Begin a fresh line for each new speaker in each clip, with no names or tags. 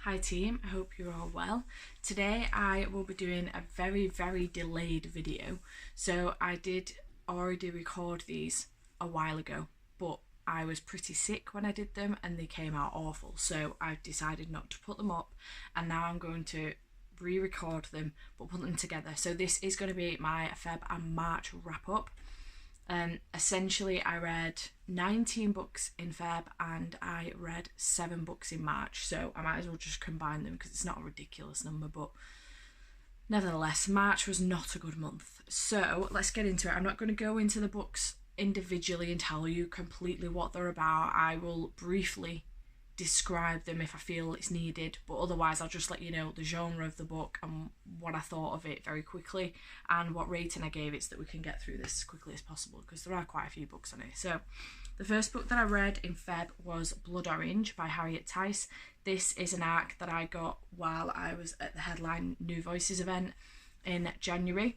Hi team, I hope you're all well. Today I will be doing a very delayed video. So I did already record these a while ago, but I was pretty sick when I did them and they came out awful. So I decided not to put them up, and now I'm going to re-record them but put them together. So this is going to be my Feb and March wrap up. Essentially I read 19 books in Feb and I read 7 books in March, so I might as well just combine them because it's not a ridiculous number, but nevertheless March was not a good month. So let's get into it. I'm not going to go into the books individually and tell you completely what they're about. I will briefly describe them if I feel it's needed, but otherwise I'll just let you know the genre of the book and what I thought of it very quickly and what rating I gave it, so that we can get through this as quickly as possible because there are quite a few books on it. So the first book that I read in Feb was Blood Orange by Harriet Tice. This is an ARC that I got while I was at the Headline New Voices event in January,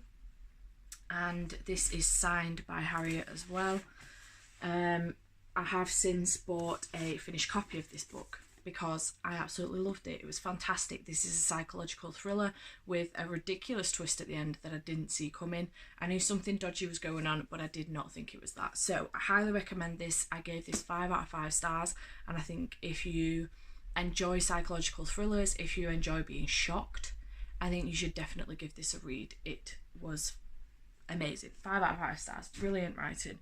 and this is signed by Harriet as well. I have since bought a finished copy of this book because I absolutely loved it. It was fantastic. This is a psychological thriller with a ridiculous twist at the end that I didn't see coming. I knew something dodgy was going on, but I did not think it was that. So I highly recommend this. I gave this 5 out of 5 stars, and I think if you enjoy psychological thrillers, if you enjoy being shocked, I think you should definitely give this a read. It was amazing. 5 out of 5 stars. Brilliant writing.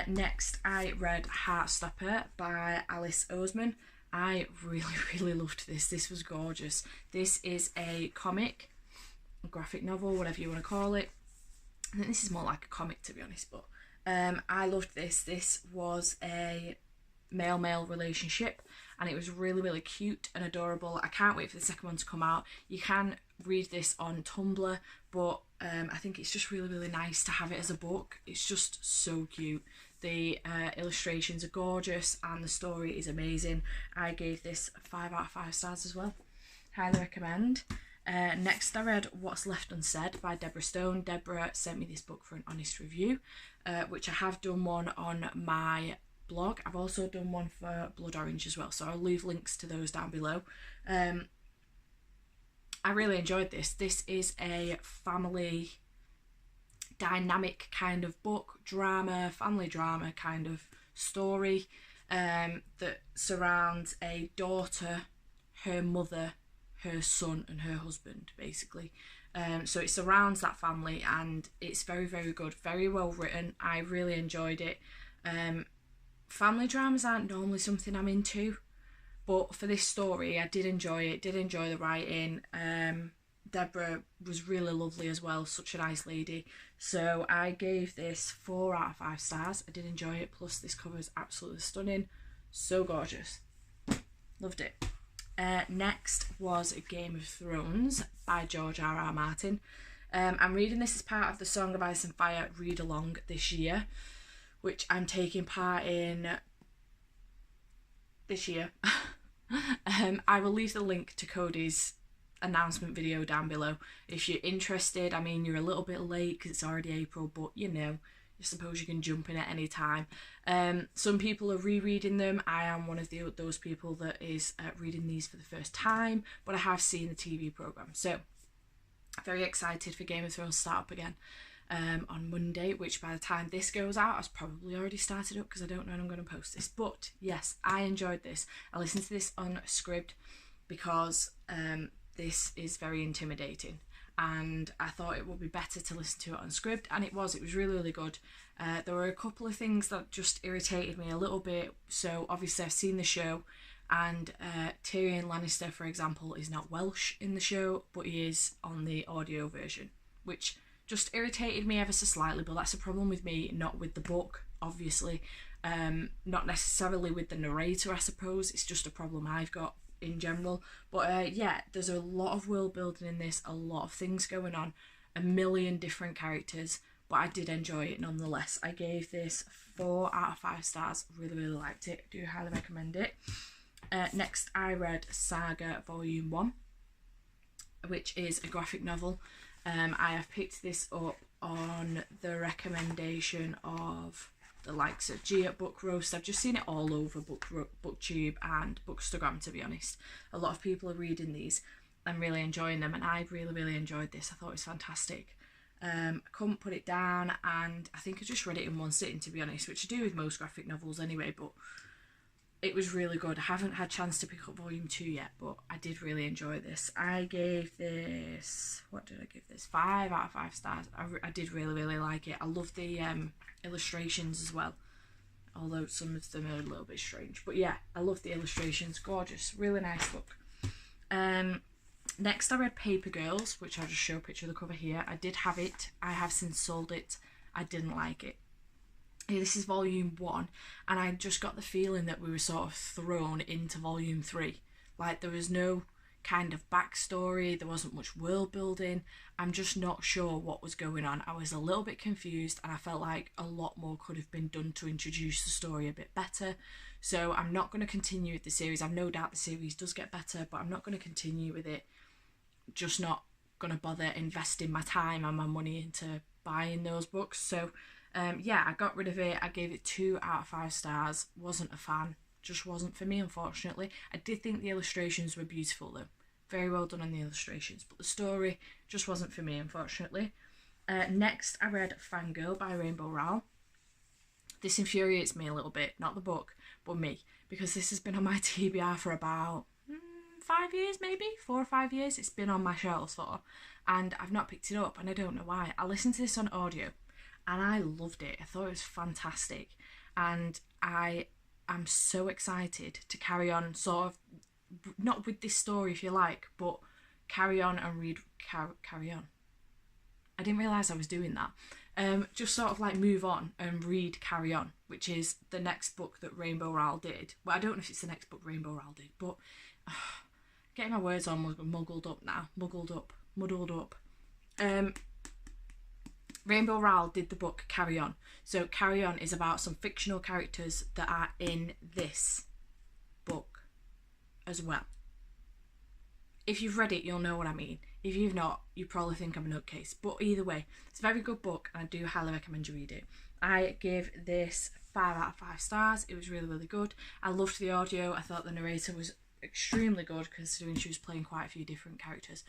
Next, I read Heartstopper by Alice Oseman. I really loved this. This was gorgeous. This is a comic, a graphic novel, whatever you want to call it. I think this is more like a comic, to be honest, but I loved this. This was a male-male relationship, and it was really cute and adorable. I can't wait for the second one to come out. You can read this on Tumblr, but I think it's just really nice to have it as a book. It's just so cute. The illustrations are gorgeous and the story is amazing. I gave this 5 out of 5 stars as well. Highly recommend. Next I read What's Left Unsaid by Deborah Stone. Deborah sent me this book for an honest review, which I have done one on my blog. I've also done one for Blood Orange as well, so I'll leave links to those down below. I really enjoyed this. This is a family dynamic kind of book, family drama kind of story that surrounds a daughter, her mother, her son and her husband, basically. So it surrounds that family and it's very good, very well written. I really enjoyed it. Family dramas aren't normally something I'm into, but for this story I did enjoy it, did enjoy the writing. Deborah was really lovely as well, such a nice lady. So I gave this 4 out of 5 stars. I did enjoy it, plus this cover is absolutely stunning, so gorgeous. Loved it. Next was Game of Thrones by George R.R. Martin. I'm reading this as part of the Song of Ice and Fire read along this year, which I'm taking part in this year. I will leave the link to Cody's announcement video down below if you're interested. I mean, you're a little bit late because it's already April, but you know, I suppose you can jump in at any time. Some people are rereading them. I am one of those people that is reading these for the first time, but I have seen the TV programme, so very excited for Game of Thrones to start up again on Monday, which by the time this goes out has probably already started up because I don't know when I'm going to post this. But yes, I enjoyed this. I listened to this on Scribd because this is very intimidating and I thought it would be better to listen to it on Scribd, and it was really good. There were a couple of things that just irritated me a little bit. So obviously I've seen the show, and Tyrion Lannister, for example, is not Welsh in the show, but he is on the audio version, which just irritated me ever so slightly, but that's a problem with me, not with the book, obviously. Not necessarily with the narrator, I suppose. It's just a problem I've got in general. But yeah, there's a lot of world building in this, a lot of things going on, a million different characters, but I did enjoy it nonetheless. I gave this 4 out of 5 stars. Really liked it. Do highly recommend it. Next I read Saga Volume 1, which is a graphic novel. I have picked this up on the recommendation of the likes of G at Book Roast. I've just seen it all over BookTube and Bookstagram, to be honest. A lot of people are reading these and really enjoying them, and I really enjoyed this. I thought it was fantastic. I couldn't put it down, and I think I just read it in one sitting, to be honest, which I do with most graphic novels anyway, but it was really good. I haven't had a chance to pick up volume 2 yet, but I did really enjoy this. I gave this, what did I give this? 5 out of 5 stars. I did really like it. I love the illustrations as well, although some of them are a little bit strange. But yeah, I love the illustrations. Gorgeous. Really nice book. Next I read Paper Girls, which I'll just show a picture of the cover here. I did have it. I have since sold it. I didn't like it. This is volume 1, and I just got the feeling that we were sort of thrown into volume 3. Like, there was no kind of backstory, there wasn't much world building. I'm just not sure what was going on. I was a little bit confused, and I felt like a lot more could have been done to introduce the story a bit better. So I'm not going to continue with the series. I've no doubt the series does get better, but I'm not going to continue with it. Just not going to bother investing my time and my money into buying those books. So yeah, I got rid of it. I gave it 2 out of 5 stars. Wasn't a fan. Just wasn't for me, unfortunately. I did think the illustrations were beautiful though. Very well done on the illustrations. But the story just wasn't for me, unfortunately. Next, I read Fangirl by Rainbow Rowell. This infuriates me a little bit. Not the book, but me. Because this has been on my TBR for about 5 years, maybe 4 or 5 years. It's been on my shelves for, and I've not picked it up, and I don't know why. I listened to this on audio, and I loved it. I thought it was fantastic, and I am so excited to carry on, sort of, not with this story if you like, but carry on and read carry on. I didn't realise I was doing that. Just sort of like move on and read Carry On, which is the next book that Rainbow Rowell did. Well, I don't know if it's the next book Rainbow Rowell did, but getting my words on muddled up. Rainbow Rowell did the book Carry On. So Carry On is about some fictional characters that are in this book as well. If you've read it, you'll know what I mean. If you've not, you probably think I'm a nutcase. But either way, it's a very good book, and I do highly recommend you read it. I give this 5 out of 5 stars. It was really good. I loved the audio. I thought the narrator was extremely good, considering she was playing quite a few different characters.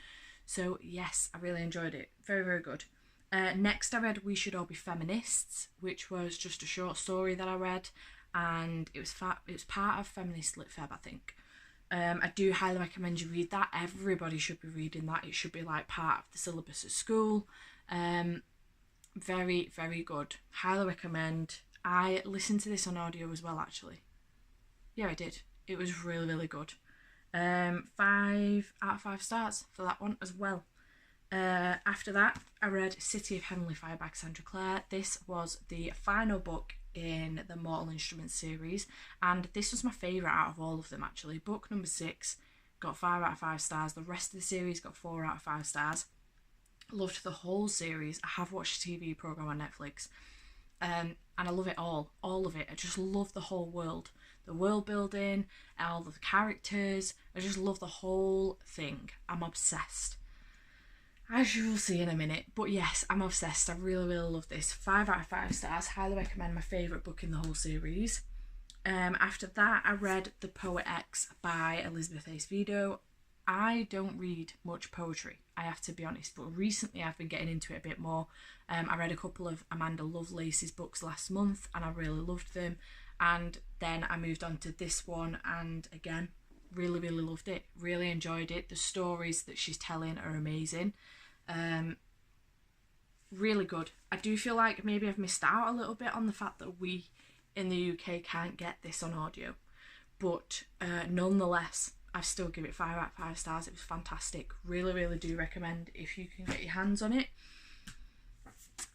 So yes, I really enjoyed it. Very good. Next I read We Should All Be Feminists, which was just a short story that I read, and it was part of Feminist Lit Feb, I think. I do highly recommend you read that. Everybody should be reading that. It should be like part of the syllabus at school. Very good. Highly recommend. I listened to this on audio as well, actually. Yeah, I did. It was really good. 5 out of 5 stars for that one as well. After that, I read City of Heavenly Fire by Cassandra Clare. This was the final book in the Mortal Instruments series, and this was my favourite out of all of them, actually. Book number 6 got 5 out of 5 stars. The rest of the series got 4 out of 5 stars. Loved the whole series. I have watched a TV programme on Netflix, and I love it all of it. I just love the whole world. The world building, all the characters. I just love the whole thing. I'm obsessed, as you will see in a minute. But yes, I'm obsessed. I really love this. 5 out of 5 stars. Highly recommend. My favourite book in the whole series. After that, I read The Poet X by Elizabeth Acevedo. I don't read much poetry, I have to be honest, but recently I've been getting into it a bit more. I read a couple of Amanda Lovelace's books last month, and I really loved them. And then I moved on to this one, and again, really loved it. Really enjoyed it. The stories that she's telling are amazing. Really good. I do feel like maybe I've missed out a little bit on the fact that we in the UK can't get this on audio, but nonetheless, I still give it 5 out of 5 stars. It was fantastic. Really do recommend if you can get your hands on it.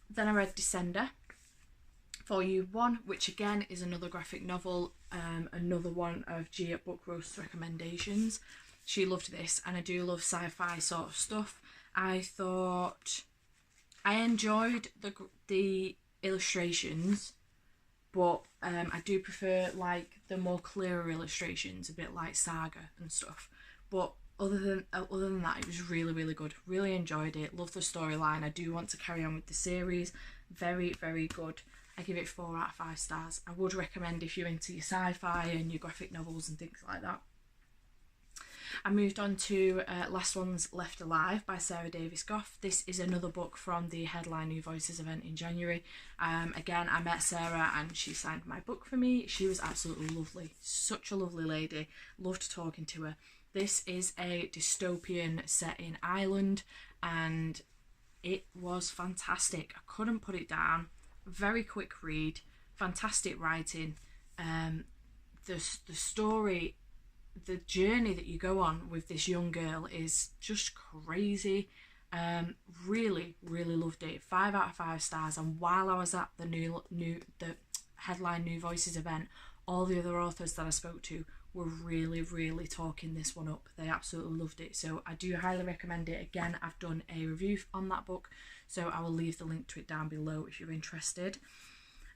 Then I read Descender, Volume 1, which again is another graphic novel, another one of G at Book Roast's recommendations. She loved this, and I do love sci-fi sort of stuff. I thought I enjoyed the illustrations, but I do prefer like the more clearer illustrations, a bit like Saga and stuff. But other than that, it was really good. Really enjoyed it. Love the storyline. I do want to carry on with the series. Very good. I give it 4 out of 5 stars. I would recommend if you're into your sci-fi and your graphic novels and things like that. I moved on to Last Ones Left Alive by Sarah Davis Goff. This is another book from the Headline New Voices event in January. Again, I met Sarah and she signed my book for me. She was absolutely lovely. Such a lovely lady. Loved talking to her. This is a dystopian set in Ireland and it was fantastic. I couldn't put it down. Very quick read. Fantastic writing. The story, the journey that you go on with this young girl is just crazy. Really loved it. 5 out of 5 stars. And while I was at the Headline New Voices event, all the other authors that I spoke to were really talking this one up. They absolutely loved it, so I do highly recommend it. Again, I've done a review on that book, so I will leave the link to it down below if you're interested.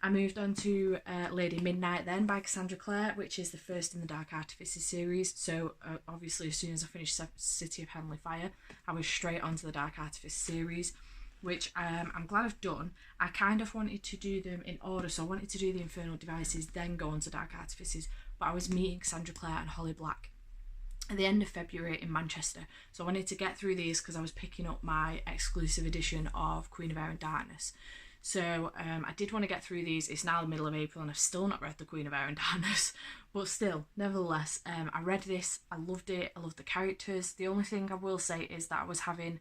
I moved on to Lady Midnight then by Cassandra Clare, which is the first in the Dark Artifices series. So obviously as soon as I finished City of Heavenly Fire, I was straight onto the Dark Artifice series, which I'm glad I've done. I kind of wanted to do them in order, so I wanted to do the Infernal Devices, then go on to Dark Artifices, but I was meeting Cassandra Clare and Holly Black at the end of February in Manchester, so I wanted to get through these because I was picking up my exclusive edition of Queen of Air and Darkness. So I did want to get through these. It's now the middle of April and I've still not read the Queen of Air and Darkness, but still, nevertheless, I read this, I loved it, I loved the characters. The only thing I will say is that I was having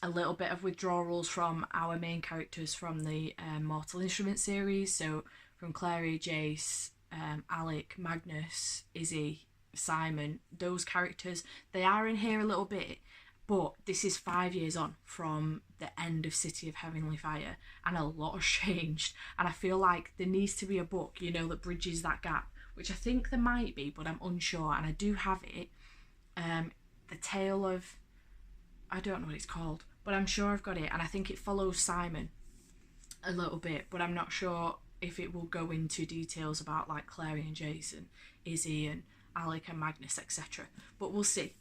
a little bit of withdrawals from our main characters from the Mortal Instruments series, so from Clary, Jace, Alec, Magnus, Izzy, Simon, those characters, they are in here a little bit, but this is 5 years on from the end of City of Heavenly Fire and a lot has changed, and I feel like there needs to be a book, you know, that bridges that gap, which I think there might be, but I'm unsure, and I do have it, The Tale of, I don't know what it's called, but I'm sure I've got it, and I think it follows Simon a little bit, but I'm not sure if it will go into details about like Clary and Jason, Izzy and Alec and Magnus, etc. But we'll see.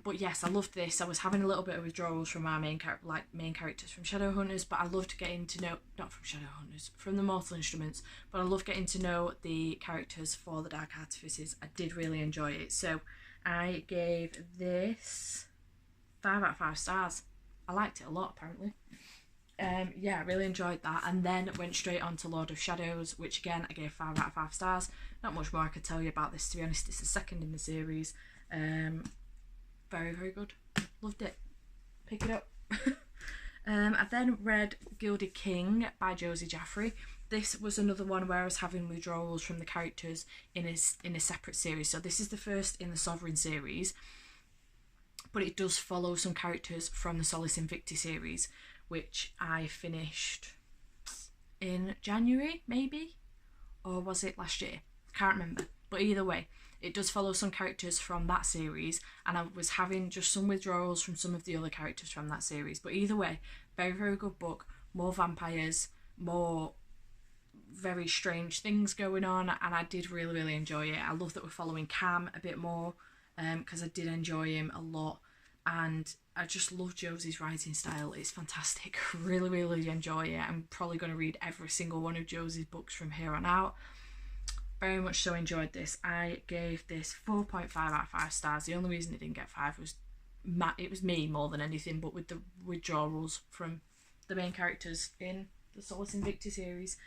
But yes, I loved this. I was having a little bit of withdrawals from our main characters from Shadowhunters, but I loved getting to know, not from Shadowhunters, from the Mortal Instruments, but I loved getting to know the characters for the Dark Artifices. I did really enjoy it. So I gave this 5 out of 5 stars. I liked it a lot, apparently. Yeah, I really enjoyed that, and then went straight on to Lord of Shadows, which again I gave 5 out of 5 stars. Not much more I could tell you about this, to be honest. It's the second in the series. Very good. Loved it. Pick it up. I then read Gilded King by Josie Jaffrey. This was another one where I was having withdrawals from the characters in a separate series. So this is the first in the Sovereign series, but it does follow some characters from the Solace Invicti series, which I finished in January, maybe? Or was it last year? Can't remember. But either way, it does follow some characters from that series, and I was having just some withdrawals from some of the other characters from that series. But either way, very good book. More vampires, more very strange things going on, and I did really enjoy it. I love that we're following Cam a bit more, because I did enjoy him a lot, and I just love Josie's writing style. It's fantastic. Really enjoy it. I'm probably going to read every single one of Josie's books from here on out. Very much so enjoyed this. I gave this 4.5 out of 5 stars. The only reason it didn't get 5 was it was me more than anything, but with the withdrawals from the main characters in the Solace Invicti series.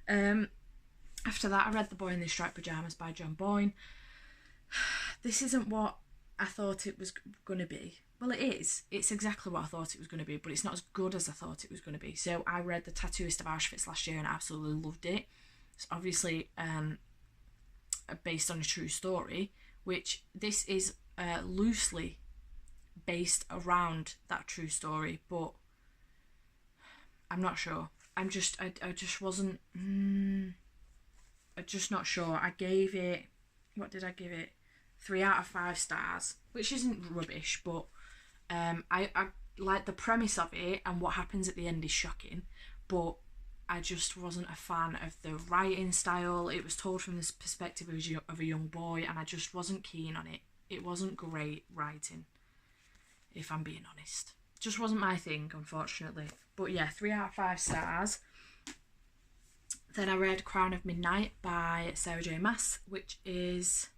After that, I read The Boy in the Striped Pyjamas by John Boyne. This isn't what I thought it was going to be. Well, it is. It's exactly what I thought it was going to be, but it's not as good as I thought it was going to be. So I read The Tattooist of Auschwitz last year and I absolutely loved it. It's obviously based on a true story, which this is loosely based around that true story, but I'm not sure. I just wasn't. I'm just not sure. I gave it. What did I give it? 3 out of 5 stars, which isn't rubbish, but I like the premise of it, and what happens at the end is shocking, but I just wasn't a fan of the writing style. It was told from this perspective of a young boy, and I just wasn't keen on it. It wasn't great writing, if I'm being honest. Just wasn't my thing, unfortunately. But yeah, 3 out of 5 stars. Then I read Crown of Midnight by Sarah J Maas, which is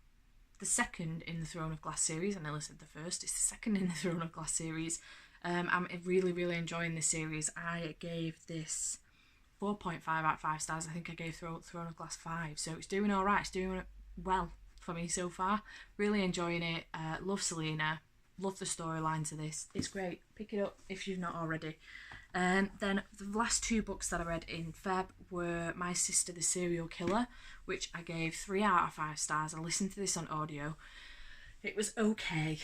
the second in the Throne of Glass series. I nearly said the first. It's the second in the Throne of Glass series. I'm really enjoying this series. I gave this 4.5 out of 5 stars. I think I gave Throne of Glass 5. So it's doing all right. It's doing well for me so far. Really enjoying it. Love Selena. Love the storylines of this. It's great. Pick it up if you've not already. Then the last 2 books that I read in Feb were My Sister the Serial Killer, which I gave 3 out of 5 stars. I listened to this on audio. It was okay.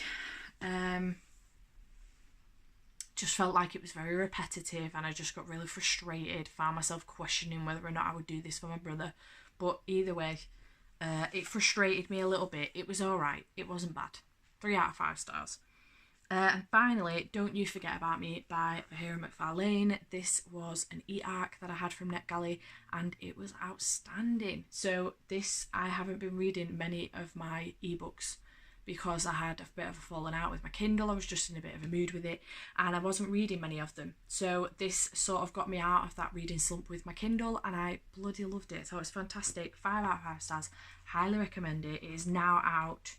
Just felt like it was very repetitive, and I just got really frustrated. Found myself questioning whether or not I would do this for my brother. But either way, it frustrated me a little bit. It was alright. It wasn't bad. 3 out of 5 stars. And finally, Don't You Forget About Me by Bahira McFarlane. This was an e-arc that I had from NetGalley, and it was outstanding. So this, I haven't been reading many of my ebooks because I had a bit of a falling out with my Kindle. I was just in a bit of a mood with it, and I wasn't reading many of them. So this sort of got me out of that reading slump with my Kindle, and I bloody loved it. So it was fantastic. 5 out of 5 stars. Highly recommend it. It is now out,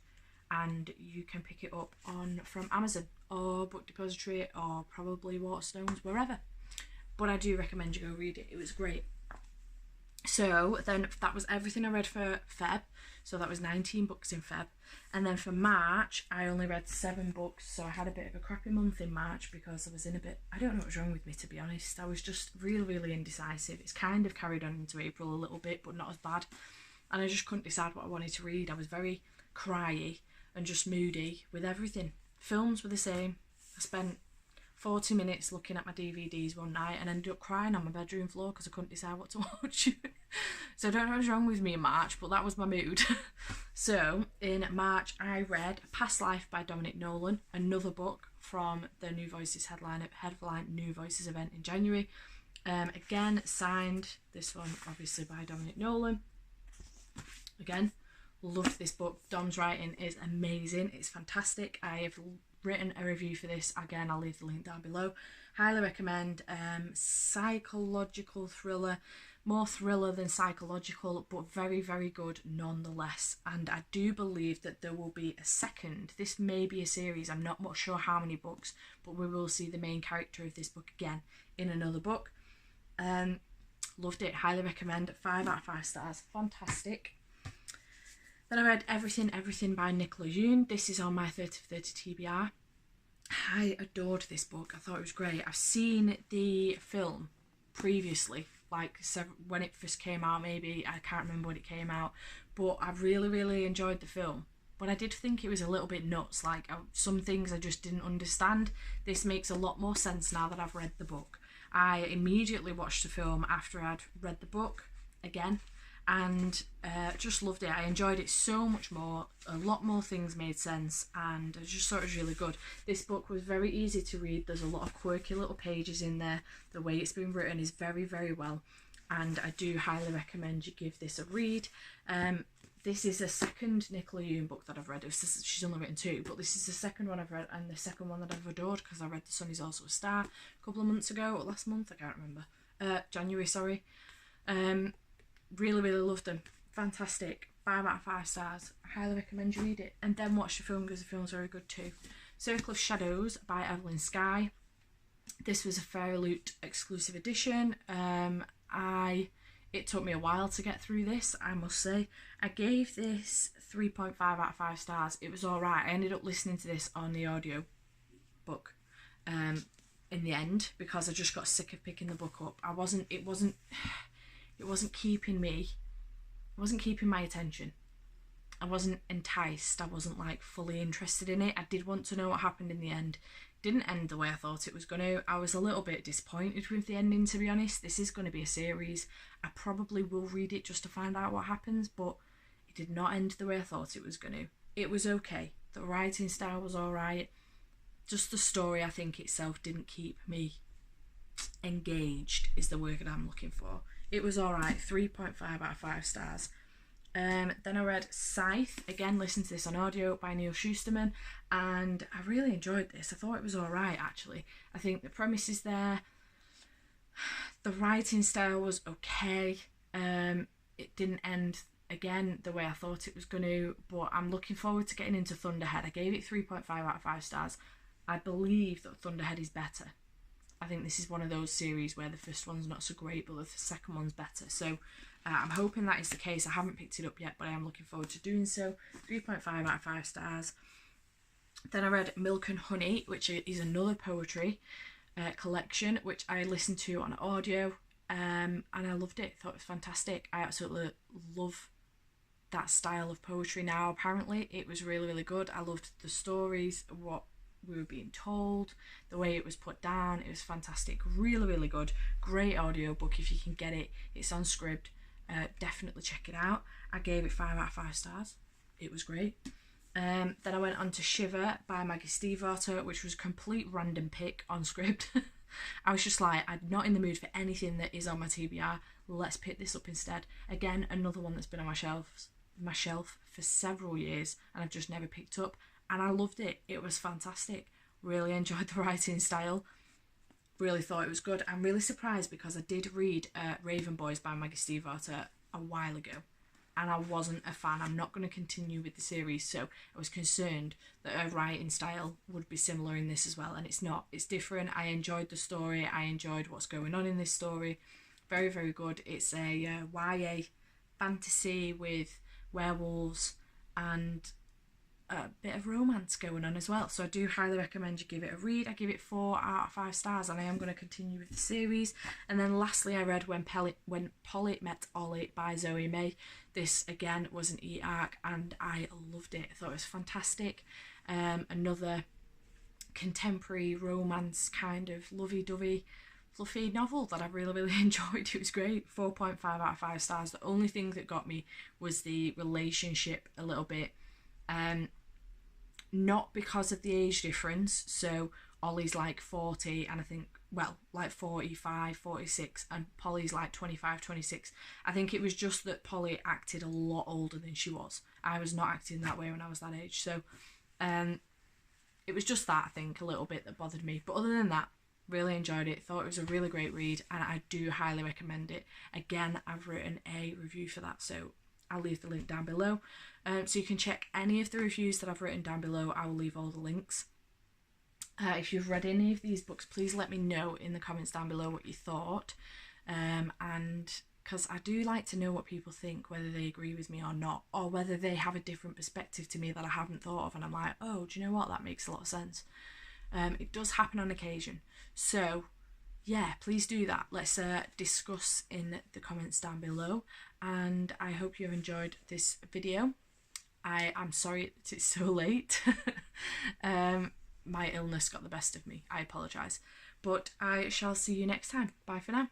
and you can pick it up from Amazon or Book Depository or probably Waterstones, wherever. But I do recommend you go read it. It was great. So then that was everything I read for Feb. So that was 19 books in Feb. And then for March, I only read 7 books. So I had a bit of a crappy month in March because I was in a bit, I don't know what was wrong with me, to be honest. I was just really indecisive. It's kind of carried on into April a little bit, but not as bad. And I just couldn't decide what I wanted to read. I was very cryy and just moody with everything. Films were the same. I spent 40 minutes looking at my DVDs one night and ended up crying on my bedroom floor because I couldn't decide what to watch. So I don't know what's wrong with me in March, but that was my mood. So in March I read Past Life by Dominic Nolan, another book from the New Voices headline New Voices event in January. Again signed, this one obviously by Dominic Nolan. Again, loved this book. Dom's writing is amazing. It's fantastic. I have written a review for this. Again, I'll leave the link down below. Highly recommend. Psychological thriller. More thriller than psychological, but very good nonetheless. And I do believe that there will be a second. This may be a series. I'm not much sure how many books, but we will see the main character of this book again in another book. Loved it. Highly recommend. 5 out of 5 stars. Fantastic. Then I read Everything by Nicola Yoon. This is on my 30 for 30 TBR. I adored this book. I thought it was great. I've seen the film previously, like when it first came out, maybe. I can't remember when it came out. But I really enjoyed the film. But I did think it was a little bit nuts. Like some things I just didn't understand. This makes a lot more sense now that I've read the book. I immediately watched the film after I'd read the book again. And just loved it. I enjoyed it so much more. A lot more things made sense, and I just thought it was really good. This book was very easy to read. There's a lot of quirky little pages in there. The way it's been written is very well, and I do highly recommend you give this a read. This is a second Nicola Yoon book that I've read. She's only written 2, but this is the second one I've read, and the second one that I've adored, because I read The Sun Is Also a Star a couple of months ago, or last month, I can't remember. January, sorry. Really loved them. Fantastic. 5 out of 5 stars. I highly recommend you read it. And then watch the film, because the film's very good too. Circle of Shadows by Evelyn Skye. This was a Fairy Loot exclusive edition. It took me a while to get through this, I must say. I gave this 3.5 out of 5 stars. It was alright. I ended up listening to this on the audio book in the end, because I just got sick of picking the book up. It wasn't keeping my attention. I wasn't enticed. I wasn't like fully interested in it. I did want to know what happened in the end. Didn't end the way I thought it was going to. I was a little bit disappointed with the ending, to be honest. This is going to be a series. I probably will read it just to find out what happens, but it did not end the way I thought it was going to. It was okay. The writing style was alright. Just the story, I think, itself didn't keep me engaged, is the word that I'm looking for. It was alright. 3.5 out of 5 stars. Then I read Scythe. Again, listen to this on audio by Neil Shusterman, and I really enjoyed this. I thought it was alright, actually. I think the premise is there. The writing style was okay. It didn't end again the way I thought it was going to, but I'm looking forward to getting into Thunderhead. I gave it 3.5 out of 5 stars. I believe that Thunderhead is better. I think this is one of those series where the first one's not so great, but the second one's better. So I'm hoping that is the case. I haven't picked it up yet, but I am looking forward to doing so. 3.5 out of 5 stars. Then I read Milk and Honey, which is another poetry collection, which I listened to on audio, and I loved it. Thought it was fantastic. I absolutely love that style of poetry now. Apparently it was really, really good. I loved the stories, what we were being told, the way it was put down. It was fantastic. Really, really good. Great audiobook if you can get it. It's on Scribd. Definitely check it out. I gave it 5 out of 5 stars. It was great. Then I went on to Shiver by Maggie Stiefvater, which was a complete random pick on Scribd. I was just like, I'm not in the mood for anything that is on my TBR. Let's pick this up instead. Again, another one that's been on my shelf for several years, and I've just never picked up. And I loved it. It was fantastic. Really enjoyed the writing style. Really thought it was good. I'm really surprised because I did read Raven Boys by Maggie Stiefvater a while ago, and I wasn't a fan. I'm not going to continue with the series, so I was concerned that her writing style would be similar in this as well, and it's not. It's different. I enjoyed the story. I enjoyed what's going on in this story. Very, very good. It's a YA fantasy with werewolves and a bit of romance going on as well, so I do highly recommend you give it a read. I give it 4 out of 5 stars, and I am going to continue with the series. And then lastly, I read When Polly Met Ollie by Zoe May. This again was an e-arc, and I loved it. I thought it was fantastic. Another contemporary romance kind of lovey-dovey fluffy novel that I really, really enjoyed. It was great. 4.5 out of 5 stars. The only thing that got me was the relationship a little bit. Not because of the age difference. So Ollie's like 40, and I think, well, like 45, 46, and Polly's like 25, 26. I think it was just that Polly acted a lot older than she was. I was not acting that way when I was that age. So it was just that, I think, a little bit that bothered me. But other than that, really enjoyed it. Thought it was a really great read, and I do highly recommend it. Again, I've written a review for that, so I'll leave the link down below. So you can check any of the reviews that I've written down below. I will leave all the links. If you've read any of these books, please let me know in the comments down below what you thought. And because I do like to know what people think, whether they agree with me or not, or whether they have a different perspective to me that I haven't thought of, and I'm like, oh, do you know what, that makes a lot of sense. It does happen on occasion. So yeah, please do that. Let's discuss in the comments down below, and I hope you've enjoyed this video. I'm sorry it's so late. My illness got the best of me. I apologise. But I shall see you next time. Bye for now.